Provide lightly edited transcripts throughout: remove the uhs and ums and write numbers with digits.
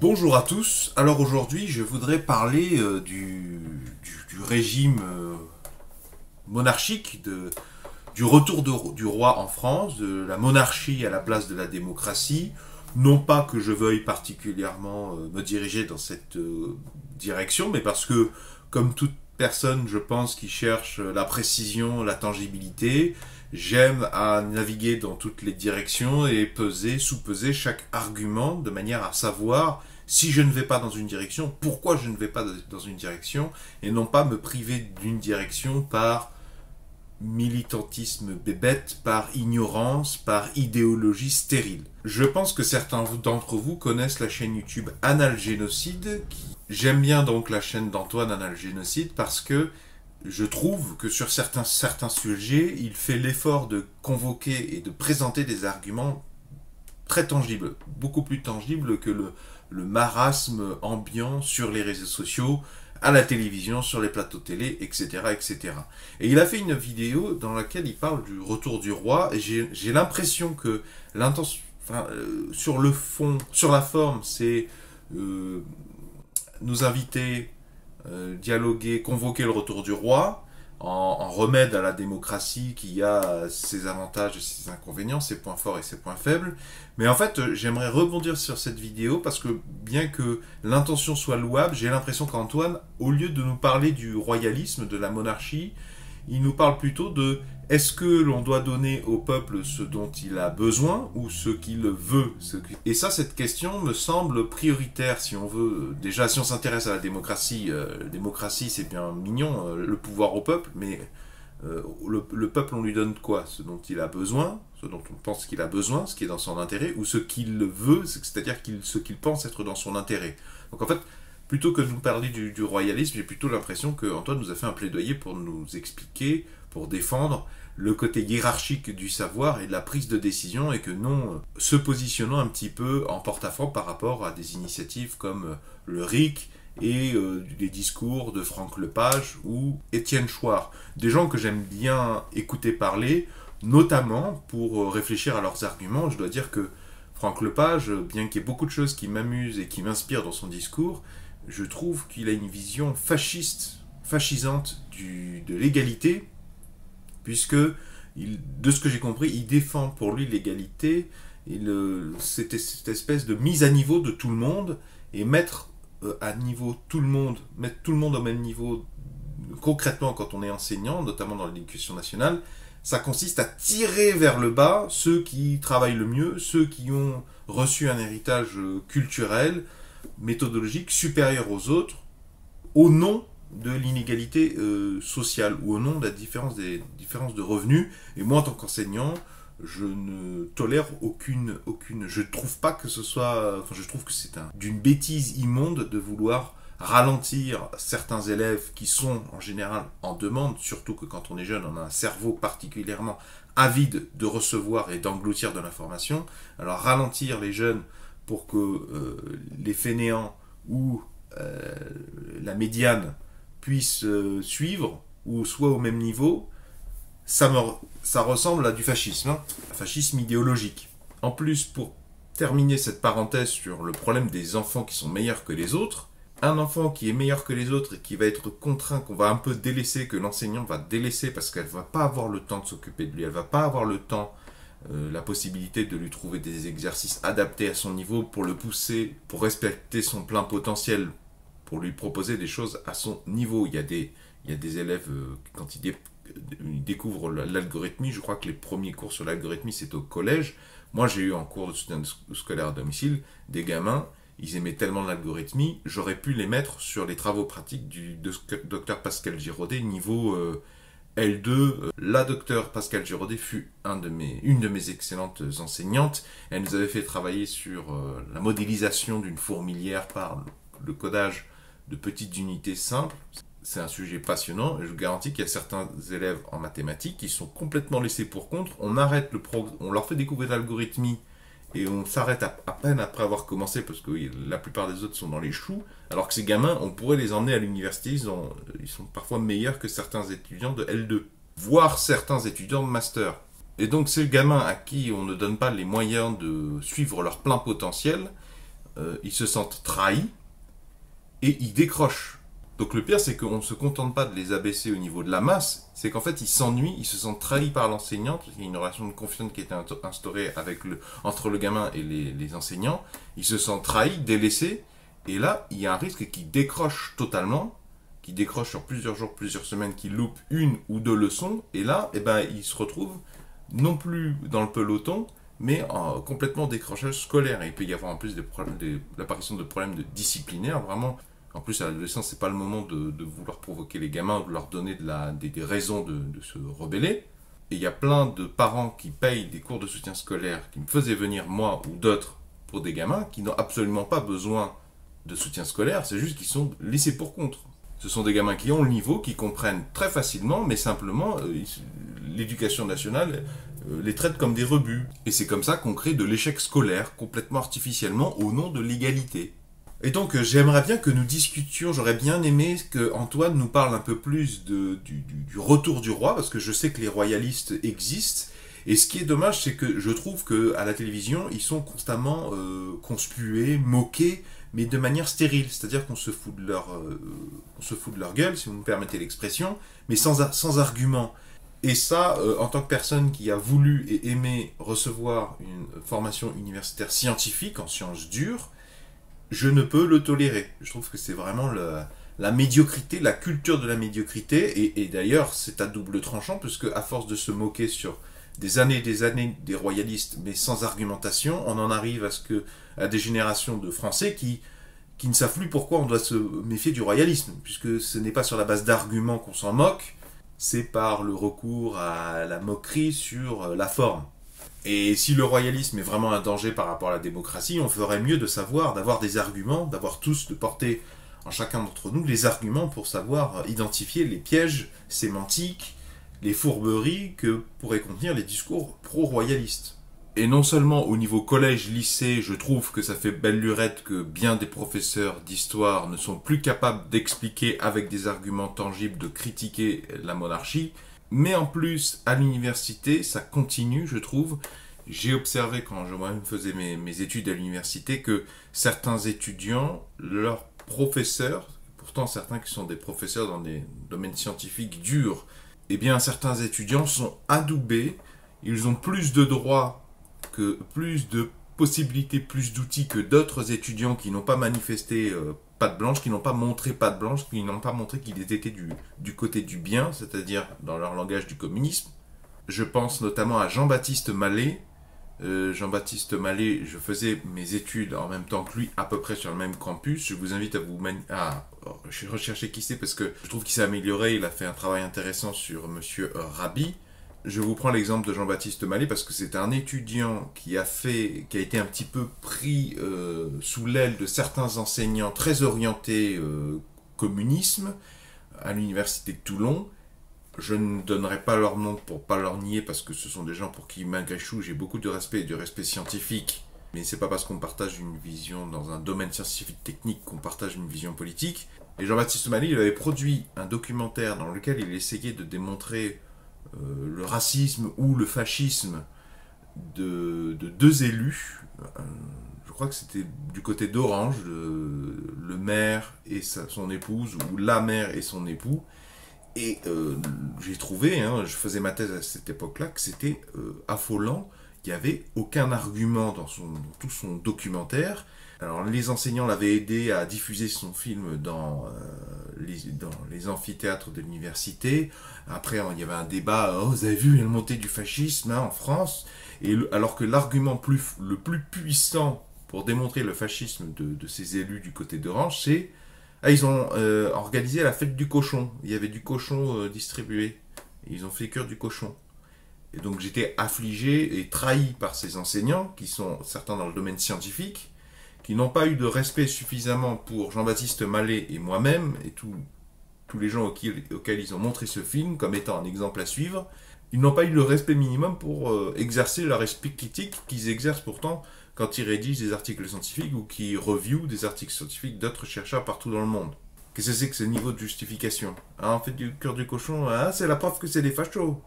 Bonjour à tous. Alors aujourd'hui, je voudrais parler du régime monarchique, du retour du roi en France, de la monarchie à la place de la démocratie. Non pas que je veuille particulièrement me diriger dans cette direction, mais parce que, comme toute personne, je pense, qui cherche la précision, la tangibilité, j'aime à naviguer dans toutes les directions et peser, sous-peser chaque argument de manière à savoir si je ne vais pas dans une direction, pourquoi je ne vais pas dans une direction, et non pas me priver d'une direction par militantisme bébête, par ignorance, par idéologie stérile. Je pense que certains d'entre vous connaissent la chaîne YouTube Analgénocide. J'aime bien donc la chaîne d'Antoine Analgénocide parce que je trouve que sur certains sujets, il fait l'effort de convoquer et de présenter des arguments très tangibles, beaucoup plus tangibles que le marasme ambiant sur les réseaux sociaux, à la télévision, sur les plateaux télé, etc., etc. Et il a fait une vidéo dans laquelle il parle du retour du roi, et j'ai l'impression que l'intention, sur le fond, sur la forme, c'est nous inviter, dialoguer, convoquer le retour du roi, en remède à la démocratie qui a ses avantages et ses inconvénients, ses points forts et ses points faibles. Mais en fait, j'aimerais rebondir sur cette vidéo parce que bien que l'intention soit louable, j'ai l'impression qu'Antoine, au lieu de nous parler du royalisme, de la monarchie, il nous parle plutôt de est-ce que l'on doit donner au peuple ce dont il a besoin ou ce qu'il veut. Et ça, cette question me semble prioritaire si on veut. Déjà, si on s'intéresse à la démocratie c'est bien mignon, le pouvoir au peuple, mais le peuple, on lui donne quoi? Ce dont il a besoin, ce dont on pense qu'il a besoin, ce qui est dans son intérêt, ou ce qu'il veut, c'est-à-dire ce qu'il pense être dans son intérêt. Donc en fait, plutôt que de nous parler du royalisme, j'ai plutôt l'impression qu'Antoine nous a fait un plaidoyer pour nous expliquer, pour défendre le côté hiérarchique du savoir et de la prise de décision, et que non se positionnant un petit peu en porte-à-faux par rapport à des initiatives comme le RIC et les discours de Franck Lepage ou Étienne Chouard. Des gens que j'aime bien écouter parler, notamment pour réfléchir à leurs arguments. Je dois dire que Franck Lepage, bien qu'il y ait beaucoup de choses qui m'amusent et qui m'inspirent dans son discours, je trouve qu'il a une vision fascisante de l'égalité, puisque, de ce que j'ai compris, il défend pour lui l'égalité, cette espèce de mise à niveau de tout le monde, et mettre à niveau tout le monde, mettre tout le monde au même niveau, concrètement quand on est enseignant, notamment dans l'éducation nationale, ça consiste à tirer vers le bas ceux qui travaillent le mieux, ceux qui ont reçu un héritage culturel, méthodologique supérieur aux autres, au nom de l'inégalité sociale ou au nom de la différence des différences de revenus. Et moi, en tant qu'enseignant, je ne tolère aucune. Je trouve pas que ce soit. Enfin, je trouve que c'est d'une bêtise immonde de vouloir ralentir certains élèves qui sont en général en demande, surtout que quand on est jeune, on a un cerveau particulièrement avide de recevoir et d'engloutir de l'information. Alors ralentir les jeunes pour que les fainéants ou la médiane puissent suivre ou soit au même niveau, ça ressemble à du fascisme, hein, un fascisme idéologique. En plus, pour terminer cette parenthèse sur le problème des enfants qui sont meilleurs que les autres, un enfant qui est meilleur que les autres et qui va être contraint, qu'on va un peu délaisser, que l'enseignant va délaisser parce qu'elle va pas avoir le temps de s'occuper de lui, elle va pas avoir le temps, la possibilité de lui trouver des exercices adaptés à son niveau pour le pousser, pour respecter son plein potentiel, pour lui proposer des choses à son niveau. Il y a des élèves, quand ils découvrent l'algorithmie, je crois que les premiers cours sur l'algorithmie, c'est au collège. Moi, j'ai eu en cours de soutien scolaire à domicile des gamins, ils aimaient tellement l'algorithmie, j'aurais pu les mettre sur les travaux pratiques du docteur Pascal Giraudet, niveau L2. La docteure Pascal Giraudet fut une de mes excellentes enseignantes. Elle nous avait fait travailler sur la modélisation d'une fourmilière par le codage de petites unités simples. C'est un sujet passionnant et je vous garantis qu'il y a certains élèves en mathématiques qui sont complètement laissés pour compte. On arrête on leur fait découvrir l'algorithmie et on s'arrête à peine après avoir commencé parce que la plupart des autres sont dans les choux, alors que ces gamins, on pourrait les emmener à l'université, ils sont parfois meilleurs que certains étudiants de L2, voire certains étudiants de master. Et donc ces gamins à qui on ne donne pas les moyens de suivre leur plein potentiel, ils se sentent trahis et ils décrochent. Donc le pire, c'est qu'on ne se contente pas de les abaisser au niveau de la masse, c'est qu'en fait, ils s'ennuient, ils se sentent trahis par l'enseignant, parce qu'il y a une relation de confiance qui a été instaurée entre le gamin et les enseignants. Ils se sentent trahis, délaissés, et là, il y a un risque qu'ils décrochent totalement, qu'ils décrochent sur plusieurs jours, plusieurs semaines, qu'ils loupent une ou deux leçons, et là, eh ben, ils se retrouvent non plus dans le peloton, mais en complètement décrochage scolaire. Et il peut y avoir en plus l'apparition de problèmes disciplinaires, vraiment. En plus, à l'adolescence, c'est pas le moment de vouloir provoquer les gamins, de leur donner des raisons de se rebeller. Et il y a plein de parents qui payent des cours de soutien scolaire, qui me faisaient venir moi ou d'autres pour des gamins qui n'ont absolument pas besoin de soutien scolaire, c'est juste qu'ils sont laissés pour compte. Ce sont des gamins qui ont le niveau, qui comprennent très facilement, mais simplement, l'éducation nationale les traite comme des rebuts. Et c'est comme ça qu'on crée de l'échec scolaire, complètement artificiellement, au nom de l'égalité. Et donc, j'aimerais bien que nous discutions, j'aurais bien aimé que Antoine nous parle un peu plus du retour du roi, parce que je sais que les royalistes existent, et ce qui est dommage, c'est que je trouve qu'à la télévision, ils sont constamment conspués, moqués, mais de manière stérile, c'est-à-dire qu'on se fout de leur gueule, si vous me permettez l'expression, mais sans argument. Et ça, en tant que personne qui a voulu et aimé recevoir une formation universitaire scientifique en sciences dures, je ne peux le tolérer. Je trouve que c'est vraiment la médiocrité, la culture de la médiocrité, et d'ailleurs c'est à double tranchant, puisque à force de se moquer sur des années des royalistes, mais sans argumentation, on en arrive à des générations de Français qui ne savent plus pourquoi on doit se méfier du royalisme, puisque ce n'est pas sur la base d'arguments qu'on s'en moque, c'est par le recours à la moquerie sur la forme. Et si le royalisme est vraiment un danger par rapport à la démocratie, on ferait mieux d'avoir des arguments, de porter en chacun d'entre nous les arguments pour savoir identifier les pièges sémantiques, les fourberies que pourraient contenir les discours pro-royalistes. Et non seulement au niveau collège-lycée, je trouve que ça fait belle lurette que bien des professeurs d'histoire ne sont plus capables d'expliquer avec des arguments tangibles, de critiquer la monarchie, mais en plus, à l'université, ça continue, je trouve. J'ai observé quand moi-même faisais mes études à l'université que certains étudiants, leurs professeurs, pourtant certains qui sont des professeurs dans des domaines scientifiques durs, eh bien certains étudiants sont adoubés, ils ont plus de droits, plus de possibilités, plus d'outils que d'autres étudiants qui n'ont pas manifesté patte blanche, qui n'ont pas montré patte blanche, qui n'ont pas montré qu'ils étaient du côté du bien, c'est-à-dire dans leur langage du communisme. Je pense notamment à Jean-Baptiste Mallet. Jean-Baptiste Mallet, je faisais mes études en même temps que lui, à peu près sur le même campus. Je vous invite à rechercher qui c'est, parce que je trouve qu'il s'est amélioré, il a fait un travail intéressant sur Monsieur Rabi. Je vous prends l'exemple de Jean-Baptiste Mallet parce que c'est un étudiant qui a été un petit peu pris sous l'aile de certains enseignants très orientés communisme à l'université de Toulon. Je ne donnerai pas leur nom pour pas leur nier, parce que ce sont des gens pour qui, malgré tout, j'ai beaucoup de respect et de respect scientifique. Mais c'est pas parce qu'on partage une vision dans un domaine scientifique technique qu'on partage une vision politique. Et Jean-Baptiste Mallet, il avait produit un documentaire dans lequel il essayait de démontrer le racisme ou le fascisme de deux élus. Je crois que c'était du côté d'Orange, le maire et son épouse, ou la mère et son époux. Et j'ai trouvé, je faisais ma thèse à cette époque-là, que c'était affolant. Il n'y avait aucun argument dans tout son documentaire. Alors les enseignants l'avaient aidé à diffuser son film dans les amphithéâtres de l'université. Après, il y avait un débat, vous avez vu la montée du fascisme en France, alors que l'argument le plus puissant pour démontrer le fascisme de ces élus du côté d'Orange, c'est ils ont organisé la fête du cochon. Il y avait du cochon distribué. Et ils ont fait cuire du cochon. Et donc j'étais affligé et trahi par ces enseignants, qui sont certains dans le domaine scientifique, qui n'ont pas eu de respect suffisamment pour Jean-Baptiste Mallet et moi-même, et tous les gens auxquels ils ont montré ce film comme étant un exemple à suivre. Ils n'ont pas eu le respect minimum pour exercer leur esprit critique qu'ils exercent pourtant quand ils rédigent des articles scientifiques ou qui reviewent des articles scientifiques d'autres chercheurs partout dans le monde. Qu'est-ce que c'est que ce niveau de justification? En fait, du cœur du cochon, c'est la preuve que c'est des fachos.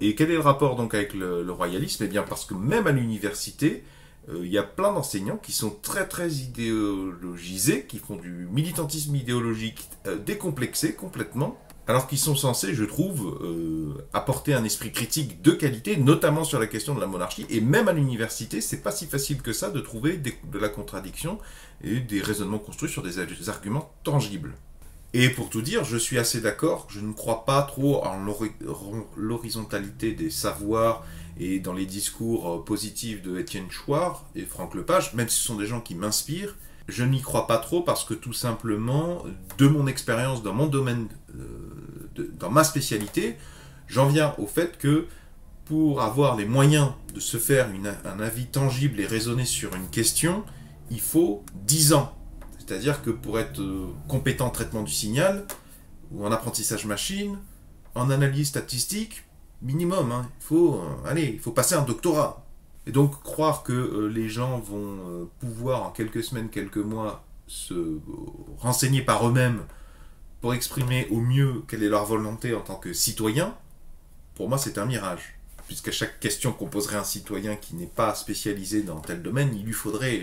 Et quel est le rapport donc avec le royalisme? Eh bien parce que même à l'université, Il y a plein d'enseignants qui sont très très idéologisés, qui font du militantisme idéologique décomplexé complètement, alors qu'ils sont censés, je trouve, apporter un esprit critique de qualité, notamment sur la question de la monarchie, et même à l'université, c'est pas si facile que ça de trouver de la contradiction et des raisonnements construits sur des arguments tangibles. Et pour tout dire, je suis assez d'accord, je ne crois pas trop en l'horizontalité des savoirs et dans les discours positifs de Étienne Chouard et Franck Lepage, même si ce sont des gens qui m'inspirent, je n'y crois pas trop parce que tout simplement, de mon expérience dans mon domaine, dans ma spécialité, j'en viens au fait que pour avoir les moyens de se faire un avis tangible et raisonné sur une question, il faut 10 ans. C'est-à-dire que pour être compétent en traitement du signal, ou en apprentissage machine, en analyse statistique, minimum, hein, il faut passer un doctorat. Et donc croire que les gens vont pouvoir en quelques semaines, quelques mois se renseigner par eux-mêmes pour exprimer au mieux quelle est leur volonté en tant que citoyen, pour moi c'est un mirage. Puisqu'à chaque question qu'on poserait à un citoyen qui n'est pas spécialisé dans tel domaine, il lui faudrait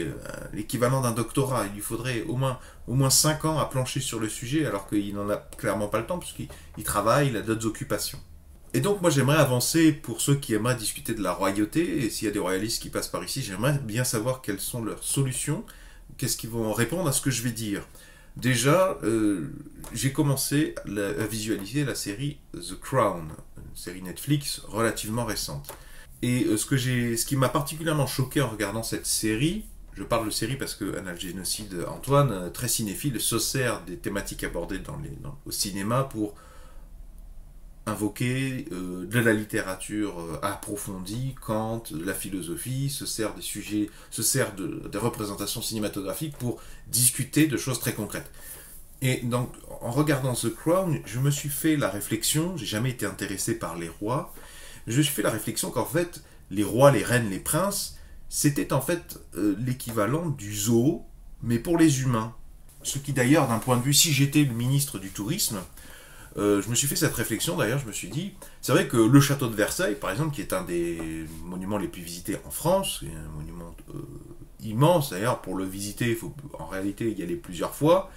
l'équivalent d'un doctorat, il lui faudrait au moins 5 ans à plancher sur le sujet, alors qu'il n'en a clairement pas le temps, puisqu'il travaille, il a d'autres occupations. Et donc moi j'aimerais avancer pour ceux qui aimeraient discuter de la royauté, et s'il y a des royalistes qui passent par ici, j'aimerais bien savoir quelles sont leurs solutions, qu'est-ce qu'ils vont répondre à ce que je vais dire. Déjà, j'ai commencé à visualiser la série The Crown, une série Netflix relativement récente. Et ce qui m'a particulièrement choqué en regardant cette série, je parle de série parce que Annales Génocide, Antoine, très cinéphile, se sert des thématiques abordées au cinéma pour invoquer de la littérature approfondie, Kant, de la philosophie, se sert des représentations cinématographiques pour discuter de choses très concrètes. Et donc, en regardant The Crown, je me suis fait la réflexion, j'ai jamais été intéressé par les rois, je me suis fait la réflexion qu'en fait, les rois, les reines, les princes, c'était en fait l'équivalent du zoo, mais pour les humains. Ce qui d'ailleurs, d'un point de vue, si j'étais le ministre du Tourisme, je me suis fait cette réflexion, d'ailleurs, je me suis dit, c'est vrai que le château de Versailles, par exemple, qui est un des monuments les plus visités en France, et un monument immense, d'ailleurs, pour le visiter, il faut en réalité y aller plusieurs fois.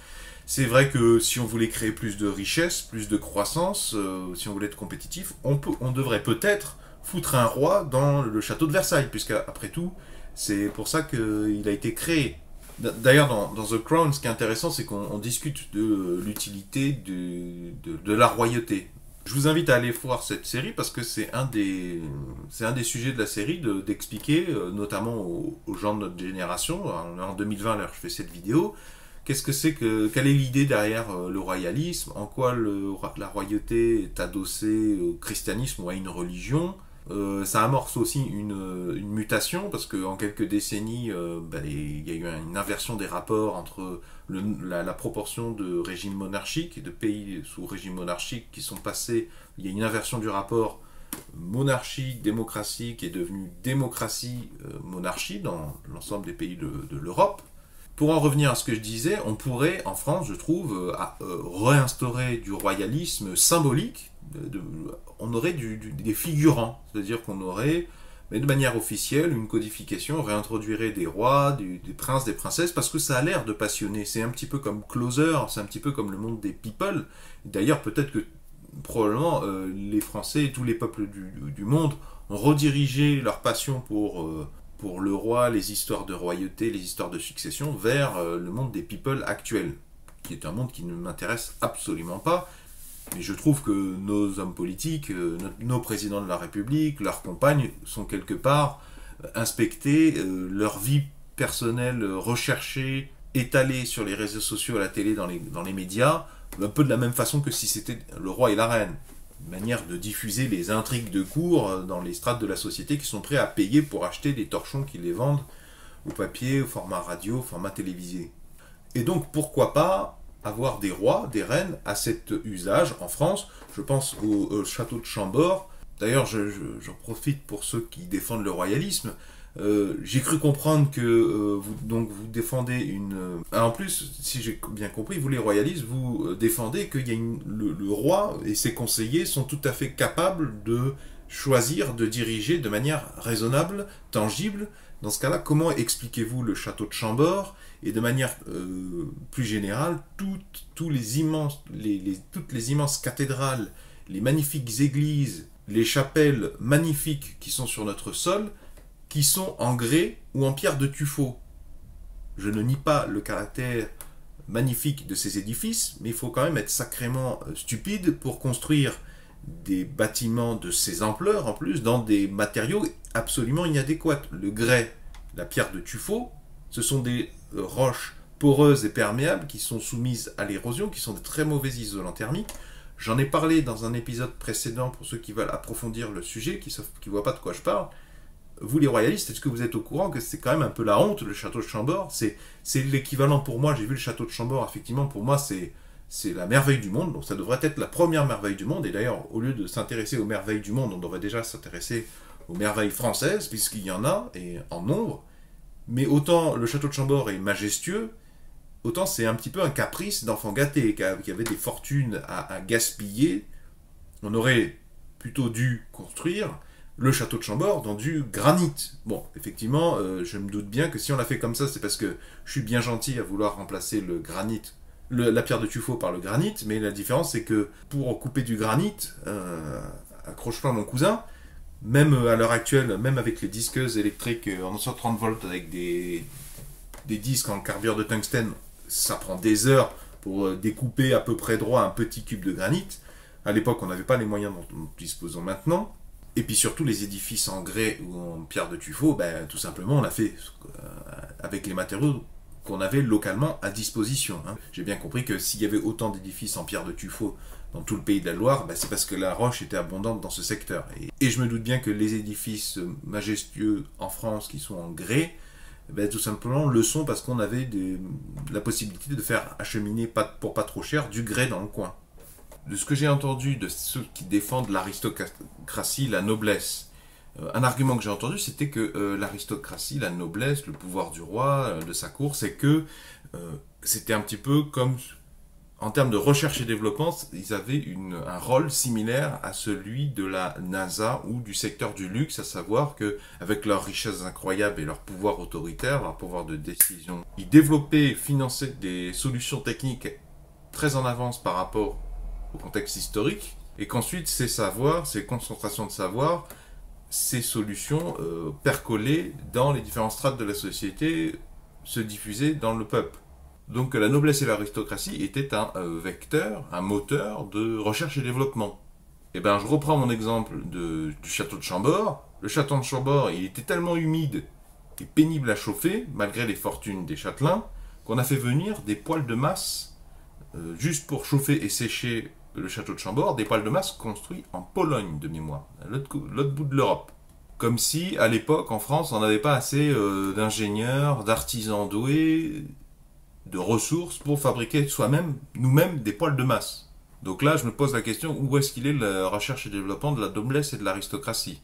C'est vrai que si on voulait créer plus de richesse, plus de croissance, si on voulait être compétitif, on devrait peut-être foutre un roi dans le château de Versailles, puisqu'après tout, c'est pour ça qu'il a été créé. D'ailleurs, dans The Crown, ce qui est intéressant, c'est qu'on discute de l'utilité de la royauté. Je vous invite à aller voir cette série parce que c'est un des sujets de la série d'expliquer, notamment aux gens de notre génération, en 2020, alors je fais cette vidéo, quelle est l'idée derrière le royalisme, en quoi la royauté est adossée au christianisme ou à une religion. Ça amorce aussi une mutation parce qu'en quelques décennies, il y a eu une inversion des rapports entre la proportion de régimes monarchiques et de pays sous régime monarchique qui sont passés. Il y a une inversion du rapport monarchie-démocratie qui est devenue démocratie-monarchie dans l'ensemble des pays de l'Europe. Pour en revenir à ce que je disais, on pourrait en France, je trouve, réinstaurer du royalisme symbolique. On aurait des figurants, c'est-à-dire qu'on aurait, mais de manière officielle, une codification, on réintroduirait des rois, des princes, des princesses, parce que ça a l'air de passionner. C'est un petit peu comme Closer, c'est un petit peu comme le monde des people. D'ailleurs, peut-être que probablement les Français et tous les peuples du monde ont redirigé leur passion pour le roi, les histoires de royauté, les histoires de succession, vers le monde des people actuels, qui est un monde qui ne m'intéresse absolument pas. Mais je trouve que nos hommes politiques, nos présidents de la République, leurs compagnes, sont quelque part inspectés, leur vie personnelle recherchée, étalée sur les réseaux sociaux, à la télé, dans les médias, un peu de la même façon que si c'était le roi et la reine. Une manière de diffuser les intrigues de cour dans les strates de la société qui sont prêts à payer pour acheter des torchons qui les vendent au papier, au format radio, au format télévisé. Et donc pourquoi pas avoir des rois, des reines à cet usage en France. Je pense au château de Chambord. D'ailleurs, j'en profite pour ceux qui défendent le royalisme. J'ai cru comprendre que vous défendez une... en plus, si j'ai bien compris, vous les royalistes, vous défendez qu'il y a le roi et ses conseillers sont tout à fait capables de choisir, de diriger de manière raisonnable, tangible. Dans ce cas-là, comment expliquez-vous le château de Chambord et de manière plus générale, toutes les immenses cathédrales, les magnifiques églises, les chapelles magnifiques qui sont sur notre sol, qui sont en grès ou en pierre de tuffeau. Je ne nie pas le caractère magnifique de ces édifices, mais il faut quand même être sacrément stupide pour construire des bâtiments de ces ampleurs, en plus, dans des matériaux absolument inadéquats. Le grès, la pierre de tuffeau, ce sont des roches poreuses et perméables qui sont soumises à l'érosion, qui sont de très mauvais isolants thermiques. J'en ai parlé dans un épisode précédent pour ceux qui veulent approfondir le sujet, qui ne voient pas de quoi je parle. Vous les royalistes, est-ce que vous êtes au courant que c'est quand même un peu la honte, le château de Chambord? C'est l'équivalent pour moi, j'ai vu le château de Chambord, effectivement, pour moi c'est la merveille du monde, donc ça devrait être la première merveille du monde, et d'ailleurs, au lieu de s'intéresser aux merveilles du monde, on devrait déjà s'intéresser aux merveilles françaises, puisqu'il y en a, et en nombre, mais autant le château de Chambord est majestueux, autant c'est un petit peu un caprice d'enfant gâté, qui avait des fortunes à gaspiller. On aurait plutôt dû construire le château de Chambord dans du granit. Bon, effectivement, je me doute bien que si on l'a fait comme ça, c'est parce que je suis bien gentil à vouloir remplacer le granit, la pierre de tuffeau par le granit, mais la différence c'est que pour couper du granit, accroche-toi mon cousin, même à l'heure actuelle, même avec les disqueuses électriques en 230 volts avec des disques en carbure de tungstène, ça prend des heures pour découper à peu près droit un petit cube de granit. À l'époque, on n'avait pas les moyens dont nous disposons maintenant. Et puis surtout, les édifices en grès ou en pierre de tuffeau, ben, tout simplement, on l'a fait avec les matériaux qu'on avait localement à disposition. Hein. J'ai bien compris que s'il y avait autant d'édifices en pierre de tuffeau dans tout le pays de la Loire, ben, c'est parce que la roche était abondante dans ce secteur. Et je me doute bien que les édifices majestueux en France qui sont en grès, ben, tout simplement le sont parce qu'on avait la possibilité de faire acheminer pour pas trop cher du grès dans le coin. De ce que j'ai entendu de ceux qui défendent l'aristocratie, la noblesse, un argument que j'ai entendu, c'était que l'aristocratie, la noblesse, le pouvoir du roi, de sa cour, c'est que c'était un petit peu comme, en termes de recherche et développement, ils avaient un rôle similaire à celui de la NASA ou du secteur du luxe, à savoir qu'avec leurs richesses incroyables et leur pouvoir autoritaire, leur pouvoir de décision, ils développaient, finançaient des solutions techniques très en avance par rapport au contexte historique, et qu'ensuite ces savoirs, ces concentrations de savoir, ces solutions percolaient dans les différentes strates de la société, se diffusaient dans le peuple. Donc la noblesse et l'aristocratie étaient un vecteur, un moteur de recherche et développement. Et ben je reprends mon exemple du château de Chambord. Le château de Chambord, il était tellement humide et pénible à chauffer, malgré les fortunes des châtelains, qu'on a fait venir des poêles de masse, juste pour chauffer et sécher le château de Chambord, des poêles de masse construits en Pologne de mémoire, à l'autre bout de l'Europe. Comme si, à l'époque, en France, on n'avait pas assez d'ingénieurs, d'artisans doués, de ressources pour fabriquer nous-mêmes, des poêles de masse. Donc là, je me pose la question, où est-ce qu'il est la recherche et développement de la noblesse et de l'aristocratie?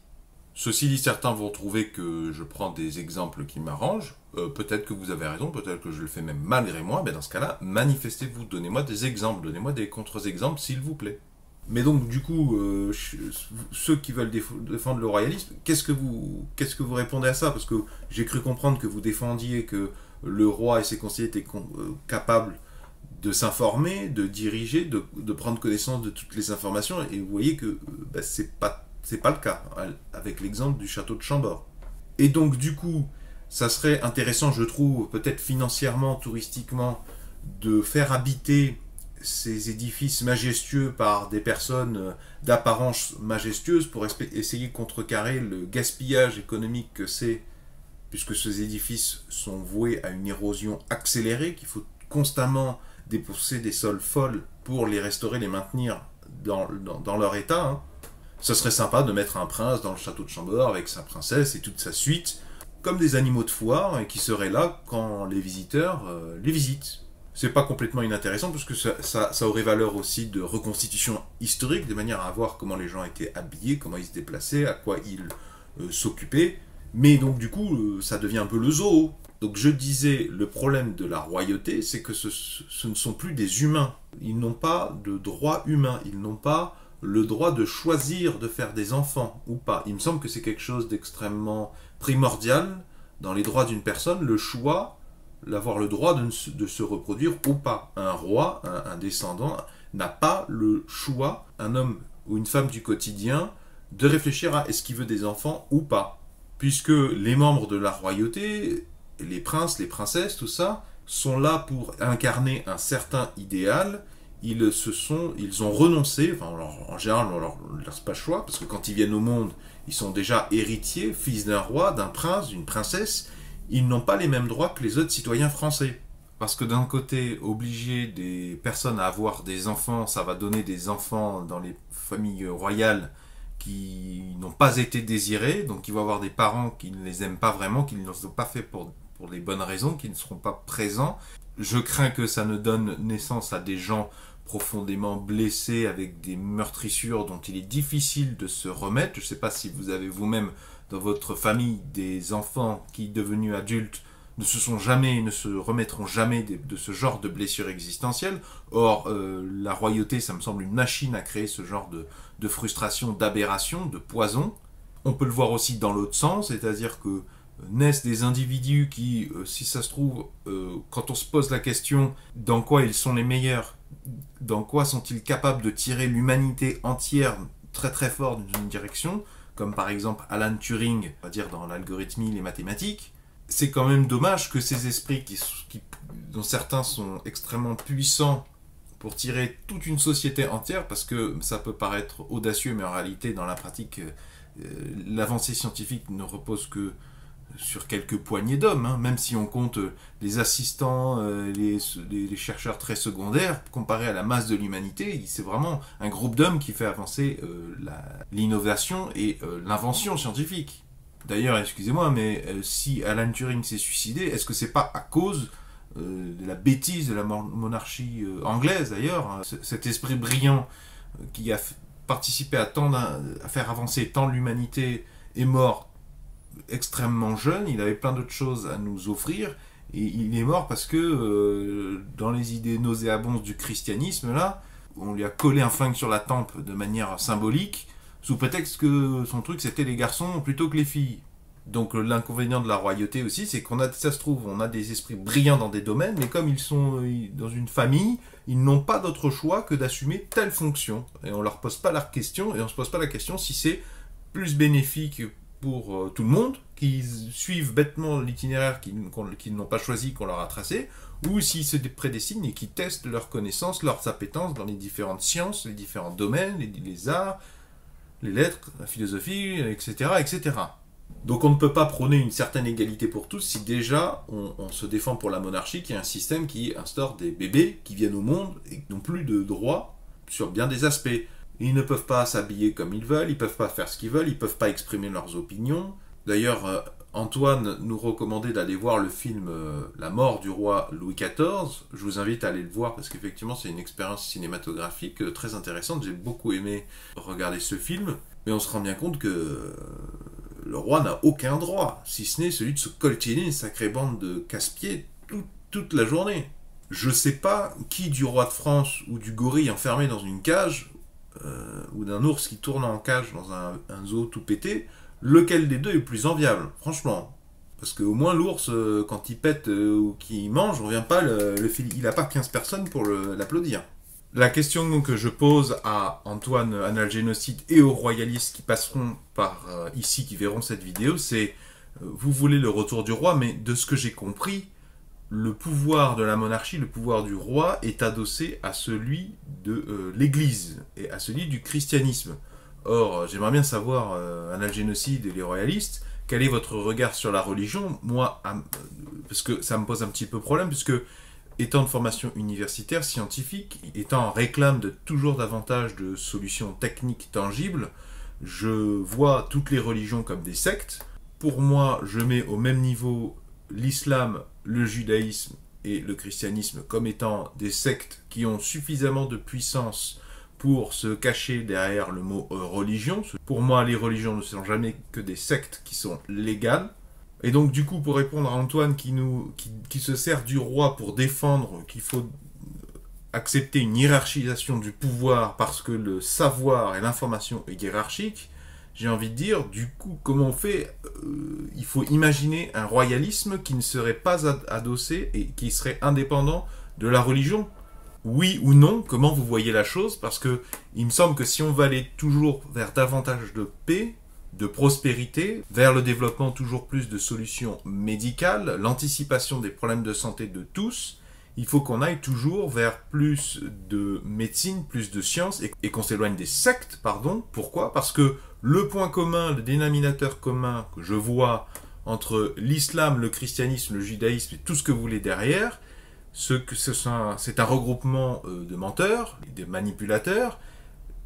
Ceci dit, certains vont trouver que je prends des exemples qui m'arrangent. Peut-être que vous avez raison, peut-être que je le fais même malgré moi, mais dans ce cas-là, manifestez-vous, donnez-moi des exemples, donnez-moi des contre-exemples, s'il vous plaît. Mais donc, du coup, ceux qui veulent défendre le royalisme, qu'est-ce que vous répondez à ça? Parce que j'ai cru comprendre que vous défendiez que le roi et ses conseillers étaient capables de s'informer, de diriger, de prendre connaissance de toutes les informations, et vous voyez que c'est pas le cas, avec l'exemple du château de Chambord. Et donc, du coup, ça serait intéressant, je trouve, peut-être financièrement, touristiquement, de faire habiter ces édifices majestueux par des personnes d'apparence majestueuse pour essayer de contrecarrer le gaspillage économique que c'est, puisque ces édifices sont voués à une érosion accélérée, qu'il faut constamment dépousser des sols folles pour les restaurer, les maintenir dans leur état. Hein. Ce serait sympa de mettre un prince dans le château de Chambord avec sa princesse et toute sa suite, comme des animaux de foire, et qui seraient là quand les visiteurs les visitent. C'est pas complètement inintéressant, parce que ça aurait valeur aussi de reconstitution historique, de manière à voir comment les gens étaient habillés, comment ils se déplaçaient, à quoi ils s'occupaient. Mais donc du coup, ça devient un peu le zoo. Donc je disais, le problème de la royauté, c'est que ce ne sont plus des humains. Ils n'ont pas de droit humain. Ils n'ont pas le droit de choisir de faire des enfants ou pas. Il me semble que c'est quelque chose d'extrêmement primordial dans les droits d'une personne, le choix, d'avoir le droit de se reproduire ou pas. Un roi, un descendant, n'a pas le choix, un homme ou une femme du quotidien, de réfléchir à est-ce qu'il veut des enfants ou pas. Puisque les membres de la royauté, les princes, les princesses, tout ça, sont là pour incarner un certain idéal. Ils ont renoncé, enfin, en général, on leur laisse pas le choix, parce que quand ils viennent au monde, ils sont déjà héritiers, fils d'un roi, d'un prince, d'une princesse. Ils n'ont pas les mêmes droits que les autres citoyens français. Parce que d'un côté, obliger des personnes à avoir des enfants, ça va donner des enfants dans les familles royales qui n'ont pas été désirés, donc il va y avoir des parents qui ne les aiment pas vraiment, qui ne les ont pas fait pour les bonnes raisons, qui ne seront pas présents. Je crains que ça ne donne naissance à des gens profondément blessés avec des meurtrissures dont il est difficile de se remettre. Je ne sais pas si vous avez vous-même dans votre famille des enfants qui, devenus adultes, ne se remettront jamais de ce genre de blessures existentielles. Or, la royauté, ça me semble une machine à créer ce genre de frustration, d'aberration, de poison. On peut le voir aussi dans l'autre sens, c'est-à-dire que naissent des individus qui, si ça se trouve, quand on se pose la question dans quoi ils sont les meilleurs, dans quoi sont-ils capables de tirer l'humanité entière très très fort dans une direction, comme par exemple Alan Turing, on va dire dans l'algorithmie, les mathématiques, c'est quand même dommage que ces esprits, dont certains sont extrêmement puissants pour tirer toute une société entière, parce que ça peut paraître audacieux, mais en réalité, dans la pratique, l'avancée scientifique ne repose que sur quelques poignées d'hommes, hein, même si on compte les assistants, les chercheurs très secondaires, comparé à la masse de l'humanité, c'est vraiment un groupe d'hommes qui fait avancer l'innovation et l'invention scientifique. D'ailleurs, excusez-moi, mais si Alan Turing s'est suicidé, est-ce que c'est pas à cause de la bêtise de la monarchie anglaise, d'ailleurs, hein, cet esprit brillant qui a participé à faire avancer tant l'humanité est mort extrêmement jeune, il avait plein d'autres choses à nous offrir, et il est mort parce que dans les idées nauséabondes du christianisme, là, on lui a collé un flingue sur la tempe de manière symbolique, sous prétexte que son truc c'était les garçons plutôt que les filles. Donc l'inconvénient de la royauté aussi, c'est ça se trouve, on a des esprits brillants dans des domaines, mais comme ils sont dans une famille, ils n'ont pas d'autre choix que d'assumer telle fonction. Et on leur pose pas la question, et on se pose pas la question si c'est plus bénéfique pour tout le monde, qui suivent bêtement l'itinéraire qu'ils n'ont pas choisi, qu'on leur a tracé, ou s'ils se prédestinent et qui testent leurs connaissances, leurs appétences dans les différentes sciences, les différents domaines, les arts, les lettres, la philosophie, etc., etc. Donc on ne peut pas prôner une certaine égalité pour tous si déjà on se défend pour la monarchie, qui est un système qui instaure des bébés qui viennent au monde et qui n'ont plus de droits sur bien des aspects. Ils ne peuvent pas s'habiller comme ils veulent, ils peuvent pas faire ce qu'ils veulent, ils peuvent pas exprimer leurs opinions. D'ailleurs, Antoine nous recommandait d'aller voir le film La mort du roi Louis XIV. Je vous invite à aller le voir parce qu'effectivement c'est une expérience cinématographique très intéressante. J'ai beaucoup aimé regarder ce film. Mais on se rend bien compte que le roi n'a aucun droit, si ce n'est celui de se coltiner une sacrée bande de casse-pieds toute la journée. Je sais pas qui du roi de France ou du gorille enfermé dans une cage, ou d'un ours qui tourne en cage dans un zoo tout pété, lequel des deux est le plus enviable, franchement. Parce qu'au moins l'ours, quand il pète ou qu'il mange, on vient pas il n'a pas 15 personnes pour l'applaudir. La question que je pose à Antoine Analgénocide et aux royalistes qui passeront par ici, qui verront cette vidéo, c'est vous voulez le retour du roi, mais de ce que j'ai compris, le pouvoir de la monarchie, le pouvoir du roi est adossé à celui de l'Église et à celui du christianisme. Or, j'aimerais bien savoir, Analgénocide et les royalistes, quel est votre regard sur la religion? Moi, parce que ça me pose un petit peu problème, puisque étant de formation universitaire, scientifique, étant en réclame de toujours davantage de solutions techniques tangibles, je vois toutes les religions comme des sectes. Pour moi, je mets au même niveau l'islam, le judaïsme et le christianisme comme étant des sectes qui ont suffisamment de puissance pour se cacher derrière le mot religion. Pour moi, les religions ne sont jamais que des sectes qui sont légales. Et donc, du coup, pour répondre à Antoine qui se sert du roi pour défendre qu'il faut accepter une hiérarchisation du pouvoir parce que le savoir et l'information est hiérarchique, j'ai envie de dire, du coup, comment on fait il faut imaginer un royalisme qui ne serait pas adossé et qui serait indépendant de la religion. Oui ou non, comment vous voyez la chose? Parce que il me semble que si on va aller toujours vers davantage de paix, de prospérité, vers le développement toujours plus de solutions médicales, l'anticipation des problèmes de santé de tous, il faut qu'on aille toujours vers plus de médecine, plus de science, et qu'on s'éloigne des sectes, pardon. Pourquoi? Parce que le point commun, le dénominateur commun que je vois entre l'islam, le christianisme, le judaïsme et tout ce que vous voulez derrière, c'est un regroupement de menteurs, des manipulateurs,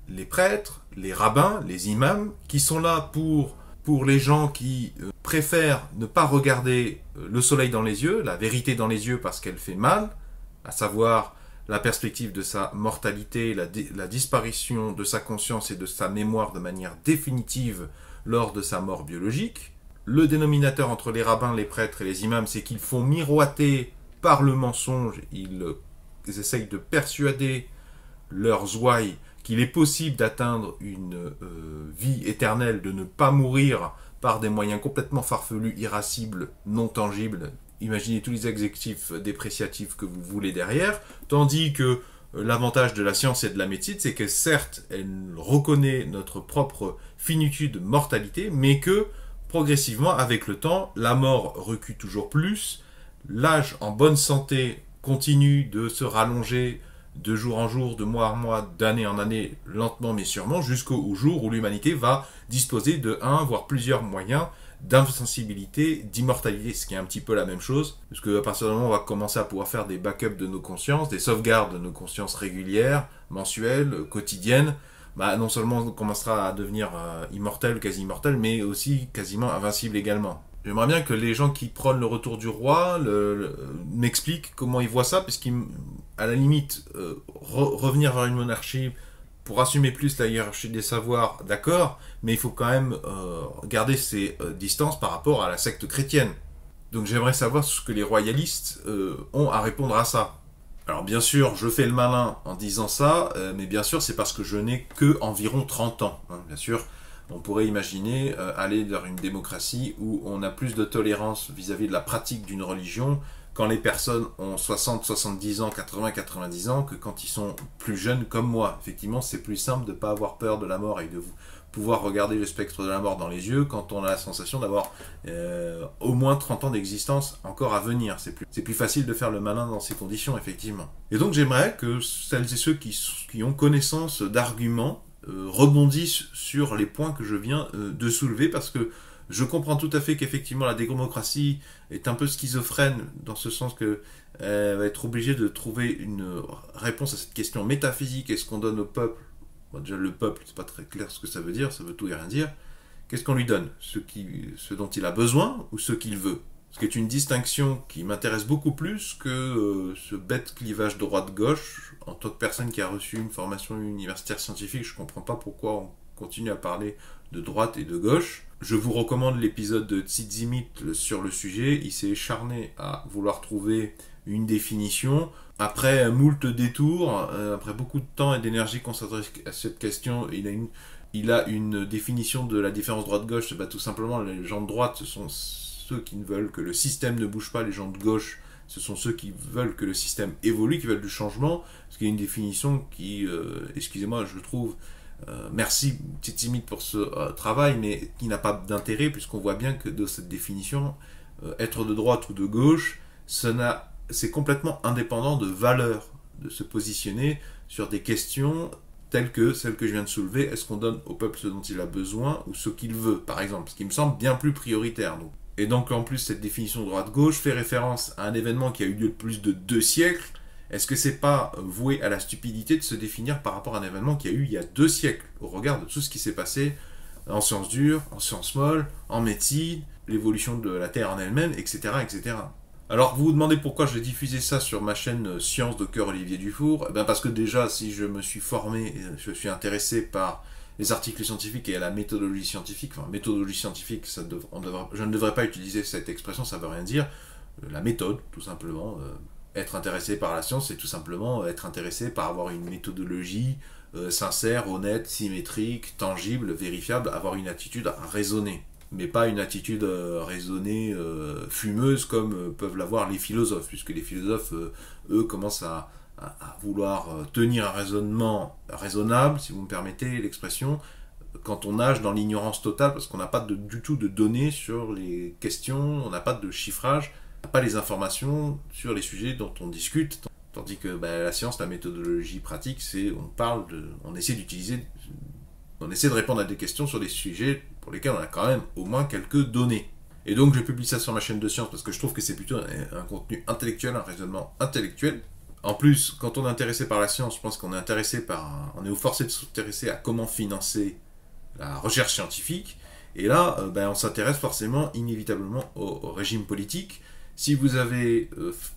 les prêtres, les rabbins, les imams, qui sont là pour les gens qui préfèrent ne pas regarder le soleil dans les yeux, la vérité dans les yeux parce qu'elle fait mal, à savoir la perspective de sa mortalité, la disparition de sa conscience et de sa mémoire de manière définitive lors de sa mort biologique. Le dénominateur entre les rabbins, les prêtres et les imams, c'est qu'ils font miroiter par le mensonge, ils essayent de persuader leurs ouailles qu'il est possible d'atteindre une vie éternelle, de ne pas mourir par des moyens complètement farfelus, irascibles, non tangibles. Imaginez tous les adjectifs dépréciatifs que vous voulez derrière, tandis que l'avantage de la science et de la médecine, c'est que certes, elle reconnaît notre propre finitude, mortalité, mais que progressivement, avec le temps, la mort recule toujours plus, l'âge en bonne santé continue de se rallonger de jour en jour, de mois en mois, d'année en année, lentement mais sûrement, jusqu'au jour où l'humanité va disposer de un, voire plusieurs moyens d'insensibilité, d'immortalité, ce qui est un petit peu la même chose, parce qu'à partir du moment où on va commencer à pouvoir faire des backups de nos consciences, des sauvegardes de nos consciences régulières, mensuelles, quotidiennes, bah non seulement on commencera à devenir immortel, quasi immortel, mais aussi quasiment invincible également. J'aimerais bien que les gens qui prônent le retour du roi m'expliquent comment ils voient ça, puisqu'à la limite, revenir vers une monarchie pour assumer plus la hiérarchie des savoirs, d'accord, mais il faut quand même garder ses distances par rapport à la secte chrétienne. Donc j'aimerais savoir ce que les royalistes ont à répondre à ça. Alors bien sûr, je fais le malin en disant ça, mais bien sûr c'est parce que je n'ai que environ 30 ans. Hein, bien sûr, on pourrait imaginer aller vers une démocratie où on a plus de tolérance vis-à-vis de la pratique d'une religion quand les personnes ont 60, 70 ans, 80, 90 ans que quand ils sont plus jeunes comme moi. Effectivement, c'est plus simple de ne pas avoir peur de la mort et de pouvoir regarder le spectre de la mort dans les yeux quand on a la sensation d'avoir au moins 30 ans d'existence encore à venir. C'est plus facile de faire le malin dans ces conditions, effectivement. Et donc j'aimerais que celles et ceux qui ont connaissance d'arguments rebondissent sur les points que je viens de soulever, parce que je comprends tout à fait qu'effectivement la démocratie est un peu schizophrène dans ce sens que va être obligée de trouver une réponse à cette question métaphysique. Est-ce qu'on donne au peuple, bon, déjà le peuple, c'est pas très clair ce que ça veut dire, ça veut tout et rien dire. Qu'est-ce qu'on lui donne? Ce dont il a besoin ou ce qu'il veut? Ce qui est une distinction qui m'intéresse beaucoup plus que ce bête clivage droite-gauche. En tant que personne qui a reçu une formation universitaire scientifique, je ne comprends pas pourquoi on continue à parler de droite et de gauche. Je vous recommande l'épisode de Tzimit sur le sujet. Il s'est acharné à vouloir trouver une définition. Après moult détours, après beaucoup de temps et d'énergie consacrée à cette question, il a une définition de la différence droite-gauche. Bah, tout simplement, les gens de droite, ce sont ceux qui ne veulent que le système ne bouge pas. Les gens de gauche, ce sont ceux qui veulent que le système évolue, qui veulent du changement. Ce qui est une définition qui, excusez-moi, je trouve, merci Tzimit pour ce travail, mais qui n'a pas d'intérêt, puisqu'on voit bien que de cette définition, être de droite ou de gauche, c'est complètement indépendant de valeur de se positionner sur des questions telles que celles que je viens de soulever. Est-ce qu'on donne au peuple ce dont il a besoin ou ce qu'il veut, par exemple, ce qui me semble bien plus prioritaire. Donc. Et donc en plus cette définition droite-gauche fait référence à un événement qui a eu lieu de plus de 2 siècles. Est-ce que c'est pas voué à la stupidité de se définir par rapport à un événement qui a eu il y a 2 siècles, au regard de tout ce qui s'est passé en sciences dures, en sciences molles, en médecine, l'évolution de la Terre en elle-même, etc., etc. Alors, vous vous demandez pourquoi je diffusé ça sur ma chaîne Science Docteur Olivier Dufour? Eh bien parce que déjà, si je me suis formé, je suis intéressé par les articles scientifiques et à la méthodologie scientifique, enfin, méthodologie scientifique, je ne devrais pas utiliser cette expression, ça veut rien dire. La méthode, tout simplement. Être intéressé par la science, c'est tout simplement être intéressé par avoir une méthodologie sincère, honnête, symétrique, tangible, vérifiable, avoir une attitude raisonnée. Mais pas une attitude raisonnée, fumeuse, comme peuvent l'avoir les philosophes, puisque les philosophes, eux, commencent à vouloir tenir un raisonnement raisonnable, si vous me permettez l'expression, quand on nage dans l'ignorance totale, parce qu'on n'a pas du tout de données sur les questions, on n'a pas de chiffrage, on n'a pas les informations sur les sujets dont on discute. Tandis que la science, la méthodologie pratique, c'est on essaie de répondre à des questions sur des sujets pour lesquels on a quand même au moins quelques données. Et donc je publie ça sur ma chaîne de science parce que je trouve que c'est plutôt un contenu intellectuel, un raisonnement intellectuel. En plus, quand on est intéressé par la science, je pense qu'on est on est forcé de s'intéresser à comment financer la recherche scientifique. Et là, on s'intéresse forcément, inévitablement, au régime politique. Si vous avez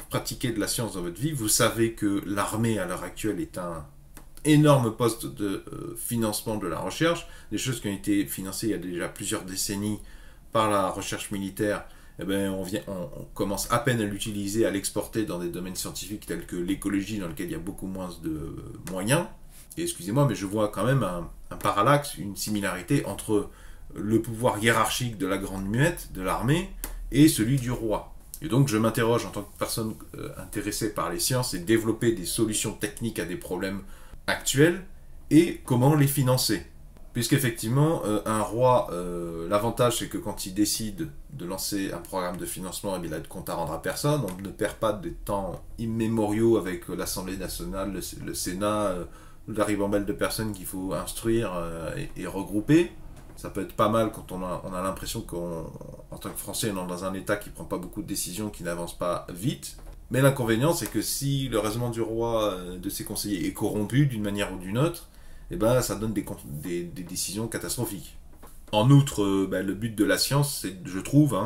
pratiqué de la science dans votre vie, vous savez que l'armée à l'heure actuelle est un énorme poste de financement de la recherche, des choses qui ont été financées il y a déjà plusieurs décennies par la recherche militaire. On commence à peine à l'utiliser, à l'exporter dans des domaines scientifiques tels que l'écologie, dans lequel il y a beaucoup moins de moyens. Et excusez-moi, mais je vois quand même un parallaxe, une similarité entre le pouvoir hiérarchique de la grande muette, de l'armée, et celui du roi. Et donc je m'interroge en tant que personne intéressée par les sciences et développer des solutions techniques à des problèmes actuels et comment les financer. Puisqu'effectivement, un roi, l'avantage c'est que quand il décide de lancer un programme de financement, il a de compte à rendre à personne, on ne perd pas des temps immémoriaux avec l'Assemblée nationale, le Sénat, la ribambelle de personnes qu'il faut instruire et regrouper. Ça peut être pas mal quand on a l'impression qu'en tant que Français, on est dans un État qui ne prend pas beaucoup de décisions, qui n'avance pas vite. Mais l'inconvénient, c'est que si le raisonnement du roi, de ses conseillers, est corrompu d'une manière ou d'une autre, ça donne des décisions catastrophiques. En outre, le but de la science, c'est, je trouve,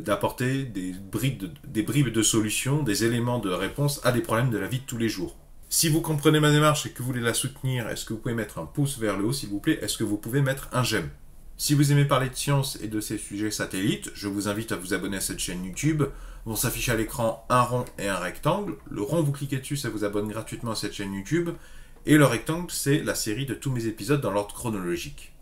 d'apporter des bribes de solutions, des éléments de réponse à des problèmes de la vie de tous les jours. Si vous comprenez ma démarche et que vous voulez la soutenir, est-ce que vous pouvez mettre un pouce vers le haut, s'il vous plaît? Est-ce que vous pouvez mettre un j'aime? Si vous aimez parler de science et de ces sujets satellites, je vous invite à vous abonner à cette chaîne YouTube. Vont s'afficher à l'écran un rond et un rectangle. Le rond, vous cliquez dessus, ça vous abonne gratuitement à cette chaîne YouTube. Et le rectangle, c'est la série de tous mes épisodes dans l'ordre chronologique.